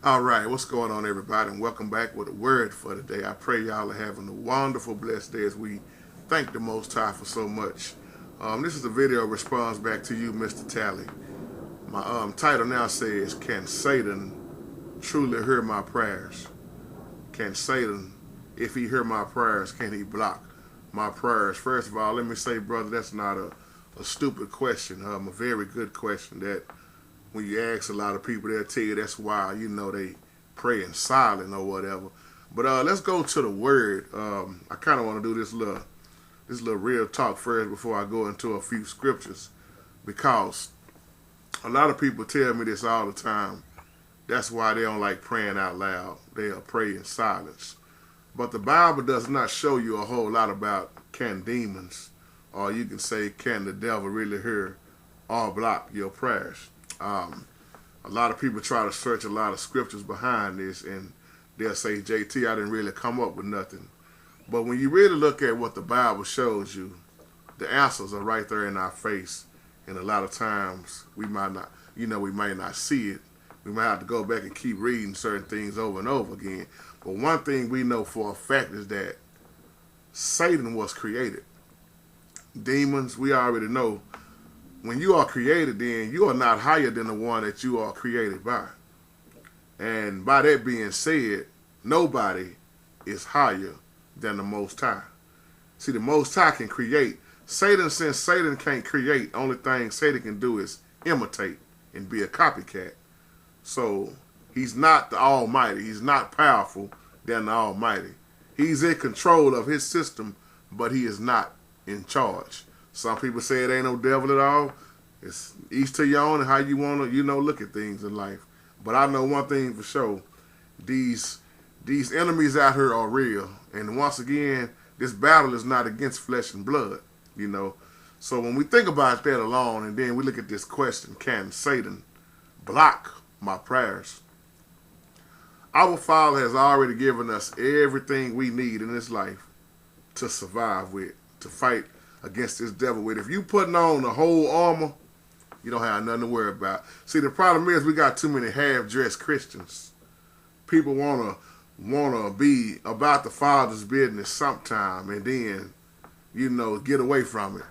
All right, what's going on, everybody, and welcome back with a word for today. I pray y'all are having a wonderful, blessed day as we thank the Most High for so much. This is a video response back to you, Mr. Tally. My title now says, "Can Satan truly hear my prayers? Can Satan, if he hear my prayers, can he block my prayers?" First of all, let me say, brother, that's not a stupid question. A very good question that when you ask a lot of people, they'll tell you that's why, they pray in silent or whatever. But let's go to the word. I kind of want to do this little real talk first before I go into a few scriptures, because a lot of people tell me this all the time. That's why they don't like praying out loud. They'll pray in silence. But the Bible does not show you a whole lot about can demons, or you can say, can the devil really hear or block your prayers? A lot of people try to search a lot of scriptures behind this, and they'll say, JT, I didn't really come up with nothing. But when you really look at what the Bible shows you, the answers are right there in our face. And a lot of times we might not, we might not see it. We might have to go back and keep reading certain things over and over again. But one thing we know for a fact is that Satan was created. Demons, we already know, when you are created, then you are not higher than the one that you are created by. And by that being said, nobody is higher than the Most High. See, the Most High can create. Satan, since Satan can't create, only thing Satan can do is imitate and be a copycat. So he's not the Almighty. He's not powerful than the Almighty. He's in control of his system, but he is not in charge. Some people say it ain't no devil at all. It's each to your own and how you want to, look at things in life. But I know one thing for sure. These enemies out here are real. And once again, this battle is not against flesh and blood, So when we think about that alone, and then we look at this question, can Satan block my prayers? Our Father has already given us everything we need in this life to survive with, to fight against this devil with. If you putting on the whole armor, you don't have nothing to worry about. See, the problem is we got too many half-dressed Christians. People wanna be about the Father's business sometime and then, get away from it.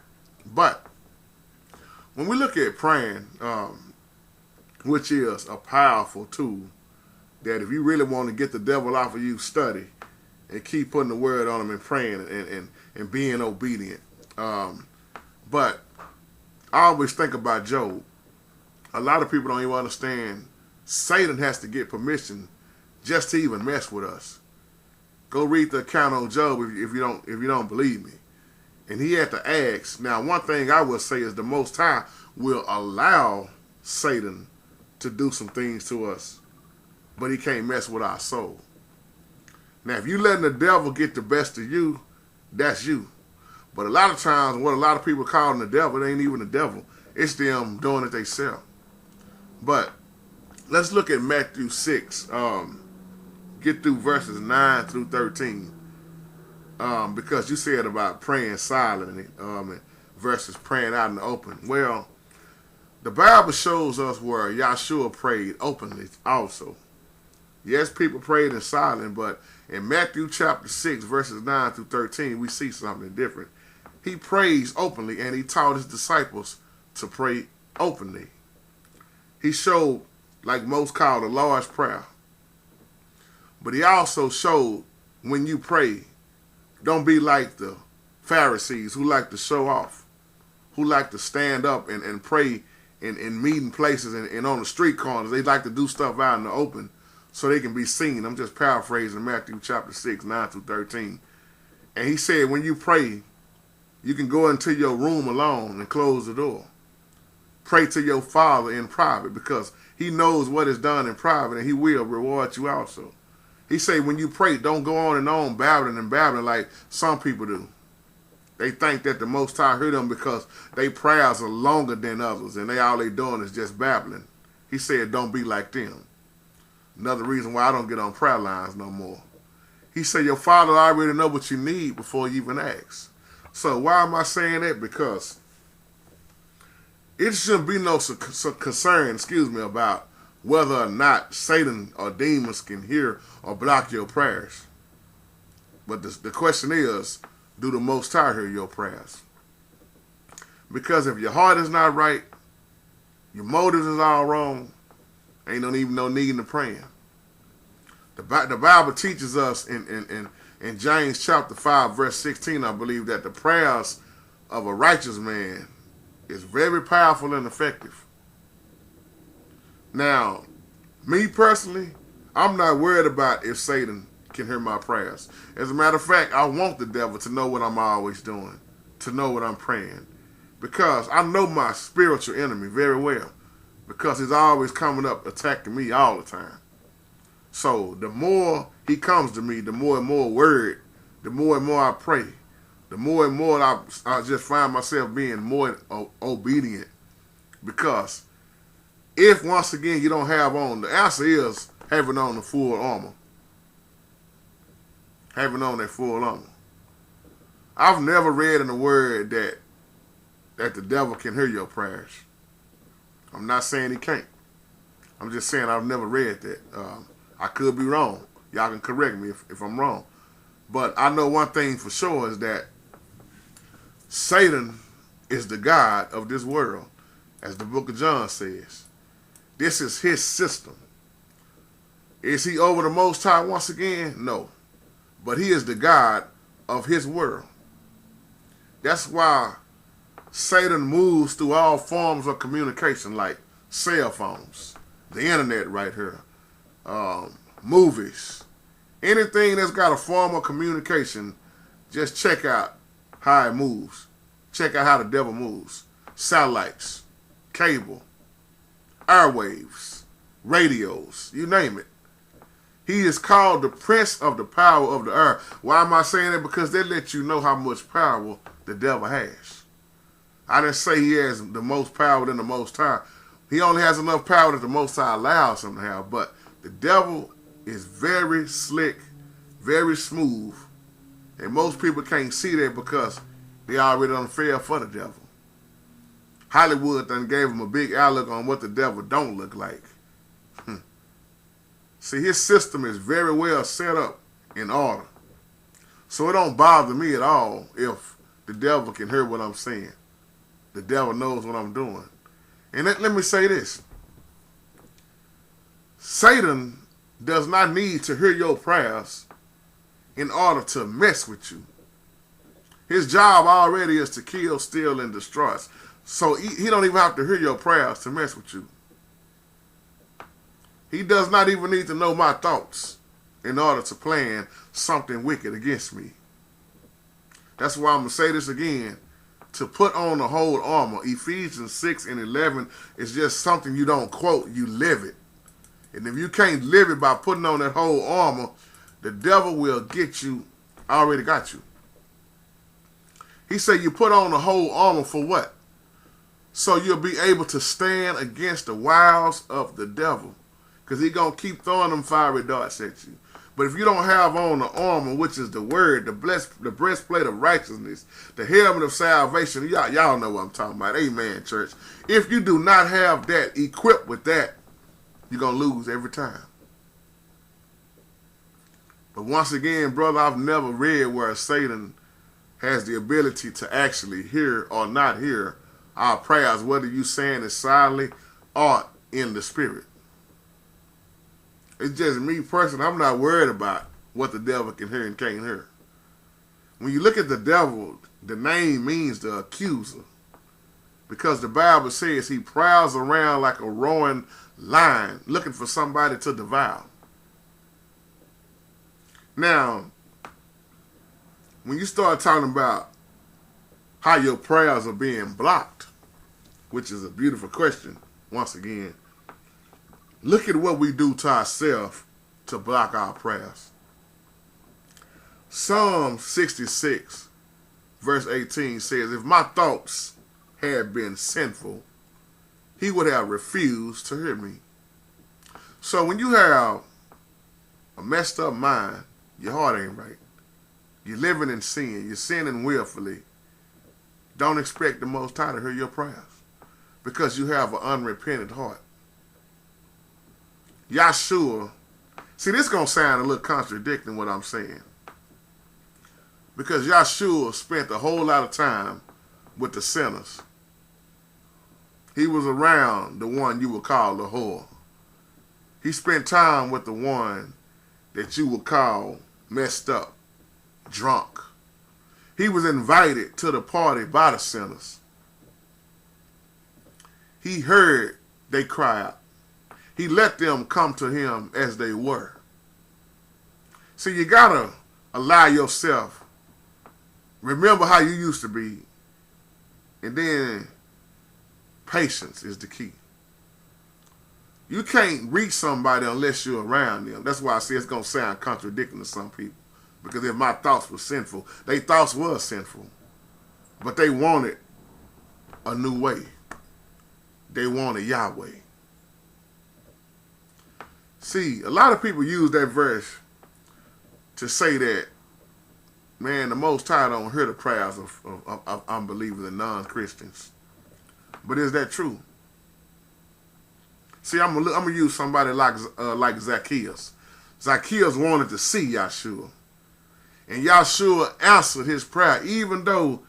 But when we look at praying, which is a powerful tool, that if you really want to get the devil off of you, study and keep putting the word on him and praying and being obedient. But I always think about Job. A lot of people don't even understand Satan has to get permission just to even mess with us. Go read the account on Job if you don't believe me. And he had to ask. Now, one thing I will say is the Most High will allow Satan to do some things to us, but he can't mess with our soul. Now, if you letting the devil get the best of you, that's you. But a lot of times, what a lot of people calling the devil, it ain't even the devil. It's them doing it themselves. But let's look at Matthew 6. Get through verses 9 through 13. Because you said about praying silently versus praying out in the open. Well, the Bible shows us where Yahshua prayed openly also. Yes, people prayed in silence, but in Matthew chapter 6, verses 9 through 13, we see something different. He prays openly, and he taught his disciples to pray openly. He showed, like most call the Lord's Prayer. But he also showed, when you pray, don't be like the Pharisees who like to show off, who like to stand up and pray in meeting places and on the street corners. They like to do stuff out in the open so they can be seen. I'm just paraphrasing Matthew chapter 6, 9 through 13. And he said, when you pray, you can go into your room alone and close the door. Pray to your Father in private, because he knows what is done in private, and he will reward you also. He said, when you pray, don't go on and on babbling and babbling like some people do. They think that the Most High heard them because their prayers are longer than others, and all they doing is just babbling. He said, don't be like them. Another reason why I don't get on prayer lines no more. He said, your Father already know what you need before you even ask. So why am I saying that? Because it shouldn't be no concern, about whether or not Satan or demons can hear or block your prayers. But the question is, do the Most High hear your prayers? Because if your heart is not right, your motives is all wrong, ain't no need in praying. The Bible teaches us in James chapter 5, verse 16, I believe, that the prayers of a righteous man is very powerful and effective. Now, me personally, I'm not worried about if Satan can hear my prayers. As a matter of fact, I want the devil to know what I'm always doing, to know what I'm praying. Because I know my spiritual enemy very well. Because he's always coming up attacking me all the time. So the more he comes to me, the more and more word, the more and more I pray, the more and more I just find myself being more obedient. Because if once again you don't have on, the answer is having on the full armor. Having on that full armor. I've never read in the word that the devil can hear your prayers. I'm not saying he can't. I'm just saying I've never read that. I could be wrong. Y'all can correct me if I'm wrong. But I know one thing for sure is that Satan is the god of this world, as the book of John says. This is his system. Is he over the Most High once again? No. But he is the god of his world. That's why Satan moves through all forms of communication, like cell phones, the internet right here, movies, anything that's got a form of communication. Just check out how it moves. Check out how the devil moves. Satellites, cable, airwaves, radios, you name it. He is called the prince of the power of the air. Why am I saying that? Because they let you know how much power the devil has. I didn't say he has the most power than the Most High. He only has enough power that the Most High allows him to have. But the devil is very slick, very smooth. And most people can't see that because they already done fell for the devil. Hollywood done gave him a big outlook on what the devil don't look like. See, his system is very well set up in order. So it don't bother me at all if the devil can hear what I'm saying. The devil knows what I'm doing. And let me say this. Satan does not need to hear your prayers in order to mess with you. His job already is to kill, steal, and destroy. So he don't even have to hear your prayers to mess with you. He does not even need to know my thoughts in order to plan something wicked against me. That's why I'm going to say this again. To put on the whole armor, Ephesians 6 and 11 is just something you don't quote, you live it. And if you can't live it by putting on that whole armor, the devil will get you, already got you. He said you put on the whole armor for what? So you'll be able to stand against the wiles of the devil. Because he's going to keep throwing them fiery darts at you. But if you don't have on the armor, which is the word, the breastplate of righteousness, the helmet of salvation, y'all know what I'm talking about. Amen, church. If you do not have that, equipped with that, you're going to lose every time. But once again, brother, I've never read where Satan has the ability to actually hear or not hear our prayers, whether you saying it silently or in the spirit. It's just me personally. I'm not worried about what the devil can hear and can't hear. When you look at the devil, the name means the accuser. Because the Bible says he prowls around like a roaring lion looking for somebody to devour. Now, when you start talking about how your prayers are being blocked, which is a beautiful question, once again, look at what we do to ourselves to block our prayers. Psalm 66, verse 18 says, if my thoughts had been sinful, he would have refused to hear me. So when you have a messed up mind, your heart ain't right, you're living in sin, you're sinning willfully, don't expect the Most High to hear your prayers because you have an unrepentant heart. Yahshua, see, this is going to sound a little contradicting what I'm saying. Because Yahshua spent a whole lot of time with the sinners. He was around the one you would call the whore. He spent time with the one that you would call messed up, drunk. He was invited to the party by the sinners. He heard they cry out. He let them come to him as they were. See, you gotta allow yourself, remember how you used to be, and then patience is the key. You can't reach somebody unless you're around them. That's why I say it's going to sound contradicting to some people. Because if my thoughts were sinful, their thoughts were sinful. But they wanted a new way. They wanted Yahweh. See, a lot of people use that verse to say that, man, the Most High don't hear the prayers of unbelievers and non-Christians. But is that true? See, I'm gonna use somebody like Zacchaeus. Zacchaeus wanted to see Yahshua. And Yahshua answered his prayer, even though,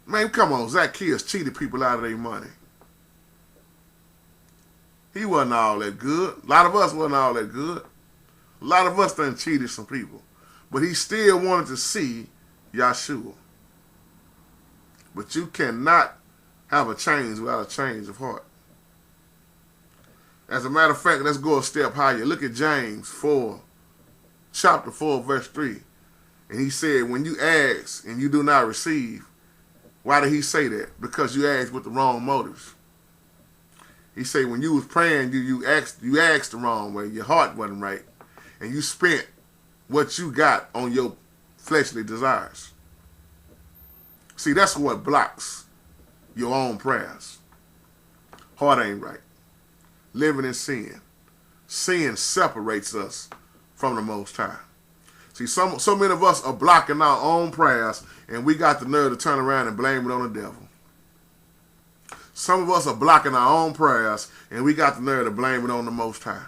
man, come on, Zacchaeus cheated people out of their money. He wasn't all that good. A lot of us wasn't all that good. A lot of us done cheated some people. But he still wanted to see Yahshua. But you cannot have a change without a change of heart. As a matter of fact, let's go a step higher. Look at James 4, chapter 4, verse 3. And he said, when you ask and you do not receive, why did he say that? Because you asked with the wrong motives. He said when you was praying, you asked the wrong way. Your heart wasn't right. And you spent what you got on your fleshly desires. See, that's what blocks your own prayers. Heart ain't right. Living in sin. Sin separates us from the Most High. See, so many of us are blocking our own prayers, and we got the nerve to turn around and blame it on the devil. Some of us are blocking our own prayers, and we got the nerve to blame it on the Most High.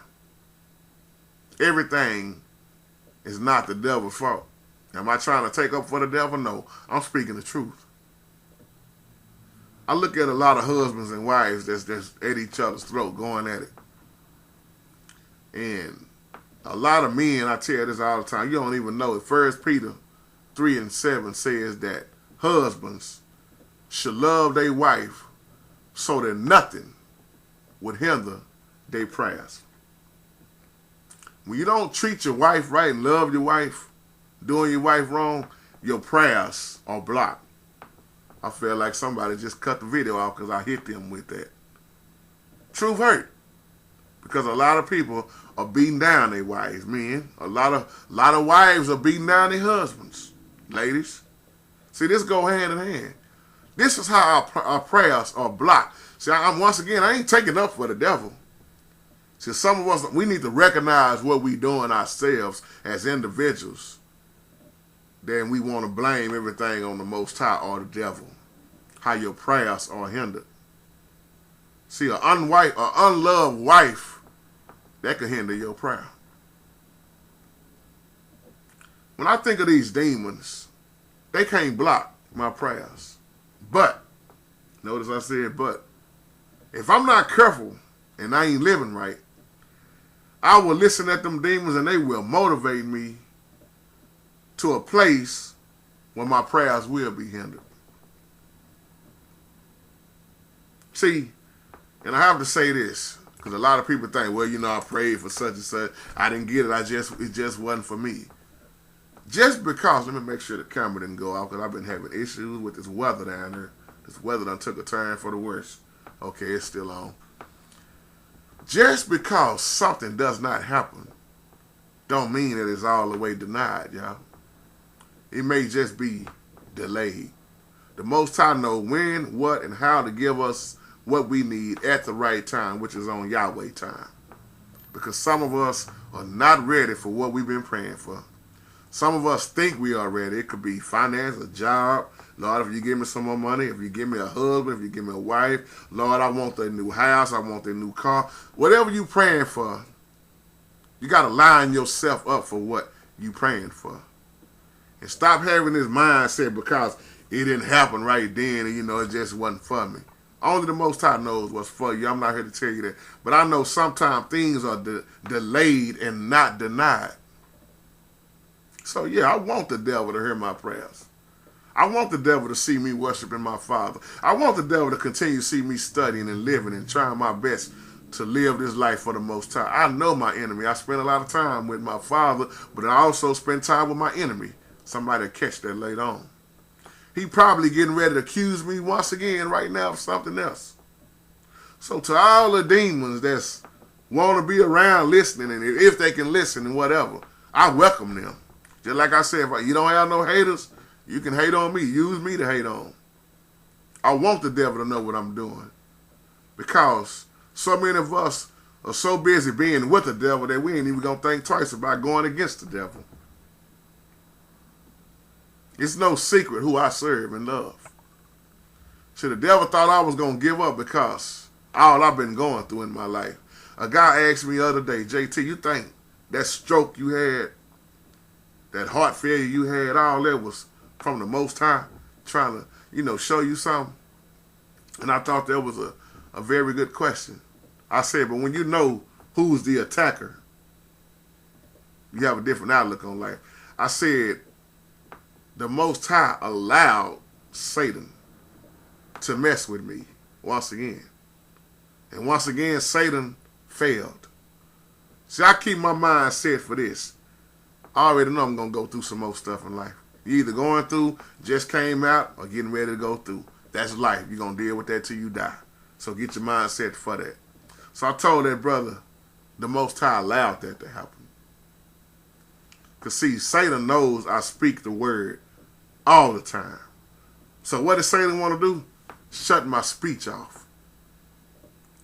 Everything is not the devil's fault. Am I trying to take up for the devil? No, I'm speaking the truth. I look at a lot of husbands and wives that's at each other's throat, going at it. And a lot of men, I tell this all the time, you don't even know it. 1 Peter 3:7 says that husbands should love their wife so that nothing would hinder their prayers. When you don't treat your wife right and love your wife, doing your wife wrong, your prayers are blocked. I feel like somebody just cut the video off because I hit them with that. Truth hurt. Because a lot of people are beating down their wives, men. A lot of wives are beating down their husbands, ladies. See, this go hand in hand. This is how our prayers are blocked. See, once again, I ain't taking up for the devil. See, some of us, we need to recognize what we're doing ourselves as individuals. Then we want to blame everything on the Most High or the devil. How your prayers are hindered. See, an unloved wife, that could hinder your prayer. When I think of these demons, they can't block my prayers. But, notice I said but, if I'm not careful and I ain't living right, I will listen at them demons and they will motivate me to a place where my prayers will be hindered. See, and I have to say this, because a lot of people think, well, you know, I prayed for such and such. I didn't get it. It just wasn't for me. Just because, let me make sure the camera didn't go off, because I've been having issues with this weather down there. This weather done took a turn for the worse. Okay, it's still on. Just because something does not happen, don't mean that it's all the way denied, y'all. It may just be delayed. The Most High know when, what, and how to give us what we need at the right time, which is on Yahweh time. Because some of us are not ready for what we've been praying for. Some of us think we are ready. It could be finance, a job. Lord, if you give me some more money, if you give me a husband, if you give me a wife, Lord, I want the new house, I want the new car. Whatever you're praying for, You got to line yourself up for what you praying for. And stop having this mindset because it didn't happen right then and, it just wasn't for me. Only the Most High knows what's for you. I'm not here to tell you that. But I know sometimes things are delayed and not denied. So, yeah, I want the devil to hear my prayers. I want the devil to see me worshiping my Father. I want the devil to continue to see me studying and living and trying my best to live this life for the Most High. I know my enemy. I spend a lot of time with my Father, but I also spend time with my enemy. Somebody will catch that later on. He probably getting ready to accuse me once again right now of something else. So to all the demons that's want to be around listening, and if they can listen and whatever, I welcome them. Just like I said, if you don't have no haters, you can hate on me. Use me to hate on. I want the devil to know what I'm doing. Because so many of us are so busy being with the devil that we ain't even going to think twice about going against the devil. It's no secret who I serve and love. See, the devil thought I was going to give up because all I've been going through in my life. A guy asked me the other day, JT, you think that stroke you had, that heart failure you had, all that was from the Most High trying to, show you something? And I thought that was a very good question. I said, but when you know who's the attacker, you have a different outlook on life. I said, the Most High allowed Satan to mess with me once again. And once again, Satan failed. See, I keep my mind set for this. I already know I'm going to go through some more stuff in life. You either going through, just came out, or getting ready to go through. That's life. You're going to deal with that till you die. So get your mind set for that. So I told that brother, the Most High allowed that to happen. Because see, Satan knows I speak the word all the time. So what does Satan want to do? Shut my speech off.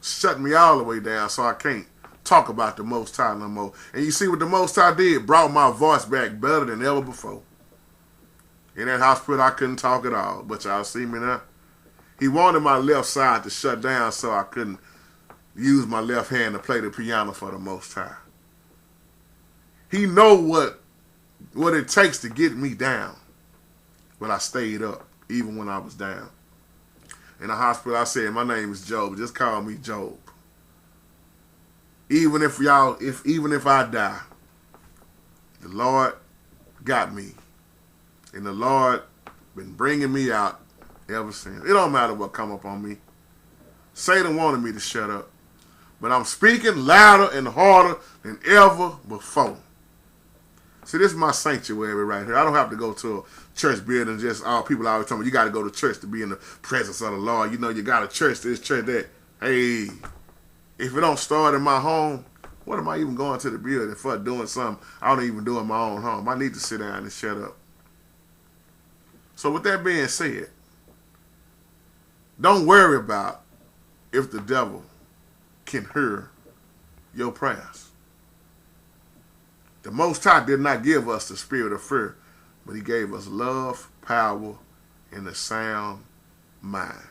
Shut me all the way down so I can't talk about the Most High no more. And you see what the Most High did? Brought my voice back better than ever before. In that hospital, I couldn't talk at all. But y'all see me now? He wanted my left side to shut down so I couldn't use my left hand to play the piano for the Most High. He know what it takes to get me down. But I stayed up, even when I was down. In the hospital, I said, my name is Job. Just call me Job. Even if I die, the Lord got me. And the Lord been bringing me out ever since. It don't matter what come up on me. Satan wanted me to shut up. But I'm speaking louder and harder than ever before. See, this is my sanctuary right here. I don't have to go to a church building. Just all people always tell me, you got to go to church to be in the presence of the Lord. You got a church this, church that. Hey, if it don't start in my home, what am I even going to the building for doing something I don't even do in my own home? I need to sit down and shut up. So with that being said, don't worry about if the devil can hear your prayers. The Most High did not give us the spirit of fear, but he gave us love, power, and a sound mind.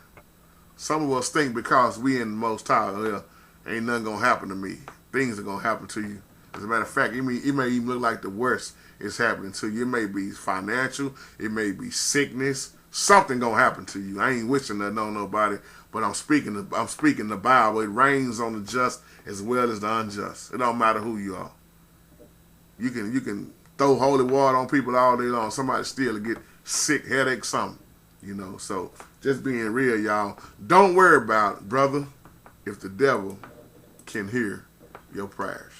Some of us think because we in the Most High, well, ain't nothing going to happen to me. Things are going to happen to you. As a matter of fact, it may even look like the worst is happening to you. It may be financial. It may be sickness. Something going to happen to you. I ain't wishing that on nobody, but I'm speaking the Bible. It rains on the just as well as the unjust. It don't matter who you are. You can throw holy water on people all day long. Somebody still get sick, headache, something. So just being real, y'all. Don't worry about it, brother, if the devil can hear your prayers.